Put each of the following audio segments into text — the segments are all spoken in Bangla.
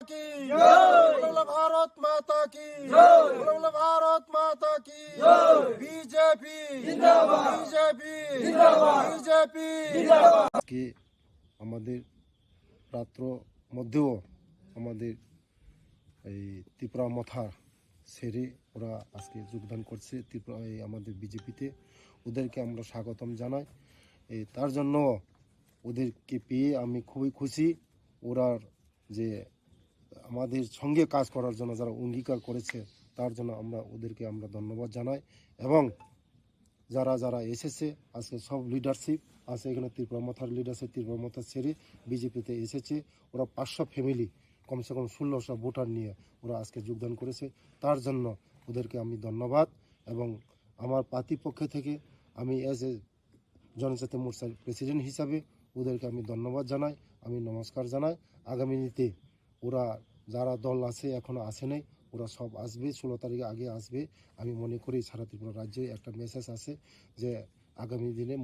की बोलो भारत माता की बोलो भारत माता की बीजेपी बीजेपी बीजेपी আজকে আমাদের রাত্র মধ্যেও আমাদের এই ত্রিপুরা মথা সেরে ওরা আজকে যোগদান করছে ত্রিপুরা আমাদের বিজেপিতে। ওদেরকে আমরা স্বাগতম জানাই। তার জন্য ওদেরকে পেয়ে আমি খুবই খুশি। ওরা যে আমাদের সঙ্গে কাজ করার জন্য যারা অঙ্গীকার করেছে তার জন্য ওদেরকে আমরা ধন্যবাদ জানাই। এবং যারা যারা এসেছে আজকে সব লিডারশিপ আছে এখানে, ত্রিপুরা মথার লিডারশিপ ত্রিপুরা মথা ছেড়ে বিজেপিতে এসেছে। ওরা 500 ফ্যামিলি কমসে কম 1600 ভোটার নিয়ে ওরা আজকে যোগদান করেছে। তার জন্য ওদেরকে আমি ধন্যবাদ এবং আমার পার্টির পক্ষ থেকে আমি অ্যাজ এ জনজাতি মোর্চার প্রেসিডেন্ট হিসাবে ওদেরকে আমি ধন্যবাদ জানাই, আমি নমস্কার জানাই। আগামী দিনে ওরা যারা দল আছে এখনও আসে নাই, ওরা সব আসবে, 16 তারিখে আগে আসবে। আমি মনে করি সারা ত্রিপুরা রাজ্যে একটা মেসেজ আছে যে আগামী দিনে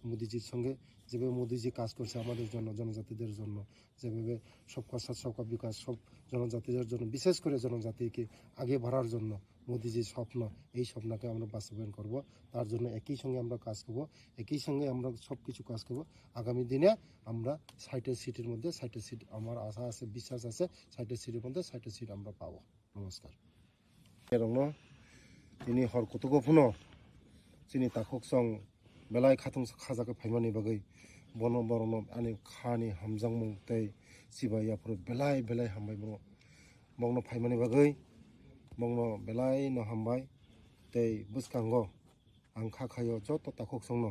মোদিজির সঙ্গে যেভাবে মোদিজি কাজ করছে আমাদের জন্য, জনজাতিদের জন্য, যেভাবে সবকা সাথ সবকা বিকাশ, সব জনজাতিদের জন্য, বিশেষ করে জনজাতিকে আগে বাড়ার জন্য মোদিজির স্বপ্ন, এই স্বপ্নকে আমরা বাস্তবায়ন করব। তার জন্য একই সঙ্গে আমরা কাজ করব, একই সঙ্গে আমরা সব কিছু কাজ করব। আগামী দিনে আমরা 60 সিটের মধ্যে 60 সিট আমার আশা আছে, বিশ্বাস আছে, 60 সিটের মধ্যে 60 সিট আমরা পাবো। নমস্কার। তিনি হর কতগো ফুনো চিনি তাखकसं बेलाय खाथुं खाजाखौ फायमानि बागै बन बरन आनि खानि हामजांमुं तै सिबायाफोर बेलाय बेलाय हामबाय बंनो फायमानि बागै बंनो बेलाय न हामबाय तै बुसखांगो आं खाखायो जत ताखकसं न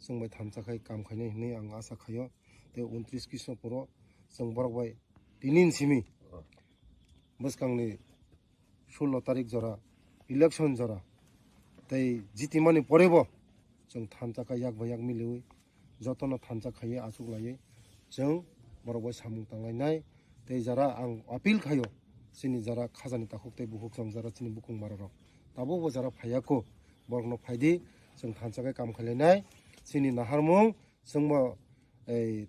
जोंबाय थामसाखाय कामखायनाय होननाय आं आसा खायो। तै 29 कृष्णपुर जों बरबाय दिनिनसिमि बुसखांनि 16 तारिख जरा इलेक्शन जरा तै जितिमानि परेबो जों थानसाखा याक बायाक मिलौयै जतन थानसाखायै आसुक लायै जों बरबाय सामुं थांलायनाय तै जारा आं आपिल खायो जोंनि जारा खाजानि ताखक तै बुहुकसं जारा जोंनि बुकुं बाराराव दाबो जारा फायाको बरगनो फायदि जों थानसाखाय काम खालायनाय जोंनि नाहारमुं जोंबो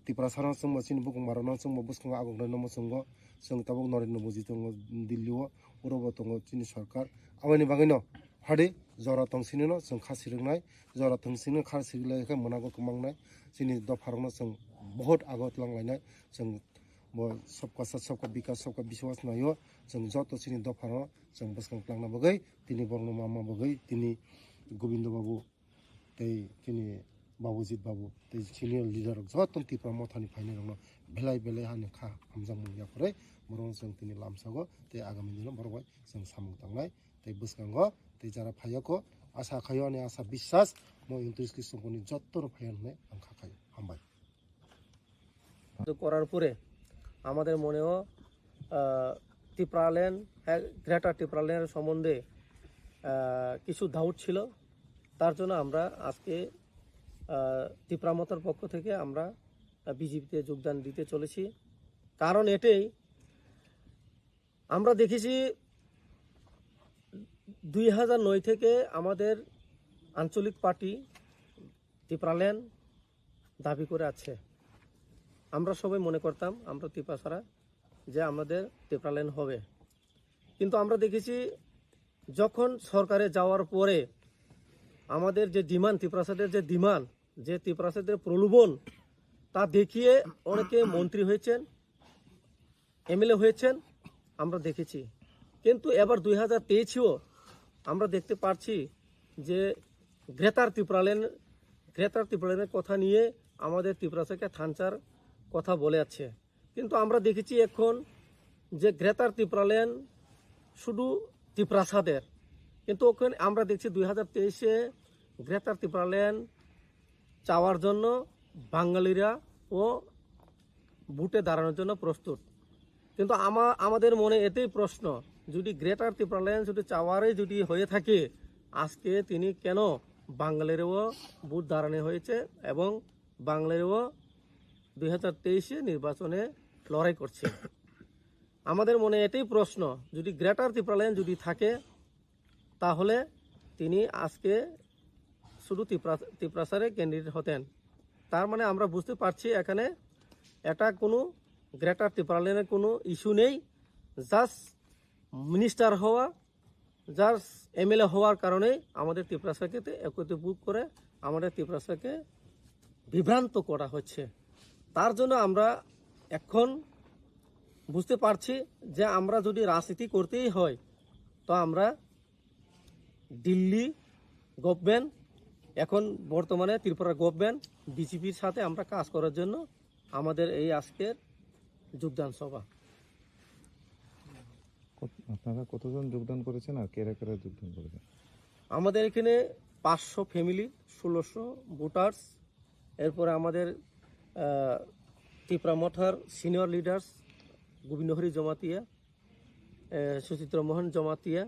त्रिपुरा साराव जोंबो जोंनि बुकुं बाराराव जोंबो बुसखां आगंनाय नमो जोंबो जों दाबो नरेन्द्र मोदी दङ दिल्लीआव उरावबो दङ जोंनि सरकार आवायनि बागैनो फादि जरा तंसिनो जों खासिरनाय जरा तंसिनो खासिरलायखौ मोनागौ कमांनाय जोंनि दफारावनो जों बहुत आगत लांलायनाय जों सबका साथ सबका बिकास सबका बिश्वास नायो जों जत जोंनि दफाराव जों बुसखांलांना बागै दिनै बरनो मामा बागै दिनै गोविंद बाबु तै दिनै बाबुजित बाबु तै सिनियर लिडार जत त्रिपुरा मथानि फायनाय दङ बेलाय बेलाय हानि खा हामजां मुंयाफोरै बरं जों दिनै लामसागो तै आगामी दिनाव बरबाय जों सामुं थांनाय तै बुसखांगो तै जारा फायाको आशा खायो आनि आशा বিশ্বাস মই 29 कृष्णपुरनि जत्तर फायान होननाय आं खाखायो हामबाय। করার পরে আমাদের মনেও ত্রিপুরাল্যান্ড গ্রেটার ত্রিপুরাল্যান্ডের সম্বন্ধে কিছু ডাউট ছিল। তার জন্য আমরা আজকে ত্রিপুরা মথার পক্ষ থেকে আমরা বিজেপিতে যোগদান দিতে চলেছি। কারণ এটাই আমরা দেখেছি 2009 থেকে আমাদের আঞ্চলিক পার্টি ত্রিপুরাল্যান্ড দাবি করে আছে। আমরা সবাই মনে করতাম আমরা ত্রিপুরা ছাড়া যে আমাদের ত্রিপুরাল্যান্ড হবে, কিন্তু আমরা দেখেছি যখন সরকারে যাওয়ার পরে আমাদের যে ডিমান্ড ত্রিপুরাসাদের যে ডিমান্ড যে ত্রিপুরাসাদের প্রলোভন তা দেখিয়ে অনেকে মন্ত্রী হয়েছেন, এমএলএ হয়েছেন আমরা দেখেছি। কিন্তু এবার 2023-এও আমরা দেখতে পাচ্ছি যে গ্রেটার ত্রিপুরাল্যান্ডের কথা নিয়ে আমাদের ত্রিপুরাসাকে থানচার কথা বলে আছে। কিন্তু আমরা দেখেছি এখন যে গ্রেটার ত্রিপুরাল্যান্ড শুধু ত্রিপুরাসাদের, কিন্তু ওখানে আমরা দেখছি 2023-এ গ্রেটার ত্রিপুরাল্যান্ড চাওয়ার জন্য বাঙালিরা ও বুটে দাঁড়ানোর জন্য প্রস্তুত। কিন্তু আমাদের মনে এতেই প্রশ্ন, যদি গ্রেটার ত্রিপুরাল্যান্ড যদি চাওয়ারই যদি হয়ে থাকে আজকে তিনি কেন বাঙালিরও বুট দাঁড়ানো হয়েছে এবং বাঙালিরও 2023-এ নির্বাচনে লড়াই করছে। আমাদের মনে এটাই প্রশ্ন, যদি গ্রেটার ত্রিপুরাল্যান্ড যদি থাকে তাহলে তিনি আজকে শুধু ত্রিপুরাসারে ক্যান্ডিডেট হতেন। তার মানে আমরা বুঝতে পারছি এখানে এটা কোনো গ্রেটার ত্রিপুরাল্যান্ডের কোনো ইস্যু নেই। জাস্ট মিনিস্টার হওয়া, জাস্ট এমএলএ হওয়ার কারণে আমাদের ত্রিপুরাকে একত্রিত করে আমাদের ত্রিপুরাকে বিভ্রান্ত করা হচ্ছে। তার জন্য আমরা এখন বুঝতে পারছি যে আমরা যদি রাজনীতি করতেই হয় তো আমরা দিল্লি গভর্নমেন্ট, এখন বর্তমানে ত্রিপুরা গভর্নমেন্ট, বিজেপির সাথে আমরা কাজ করার জন্য আমাদের এই আজকের যোগদান সভা। আপনারা কতজন যোগদান করেছেন আর কেরা কেরা যোগদান করেছেন? আমাদের এখানে 500 ফ্যামিলি, 1600 ভোটার্স, এরপরে আমাদের ত্রিপুরা মঠার সিনিয়র লিডার্স গোবিন্দহরি জমাতিয়া, সুচিত্র মোহন জমাতিয়া,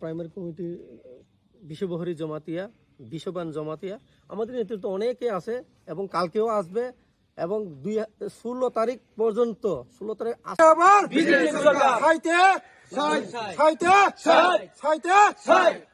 প্রাইমারি কমিটি বিশ্ববহরী জমাতিয়া, বিশ্ববান জমাতিয়া, আমাদের নেতৃত্ব অনেকে আছে এবং কালকেও আসবে এবং 16 তারিখ পর্যন্ত 16 তারিখ সাইতে সাইতে সাইতে সাইতে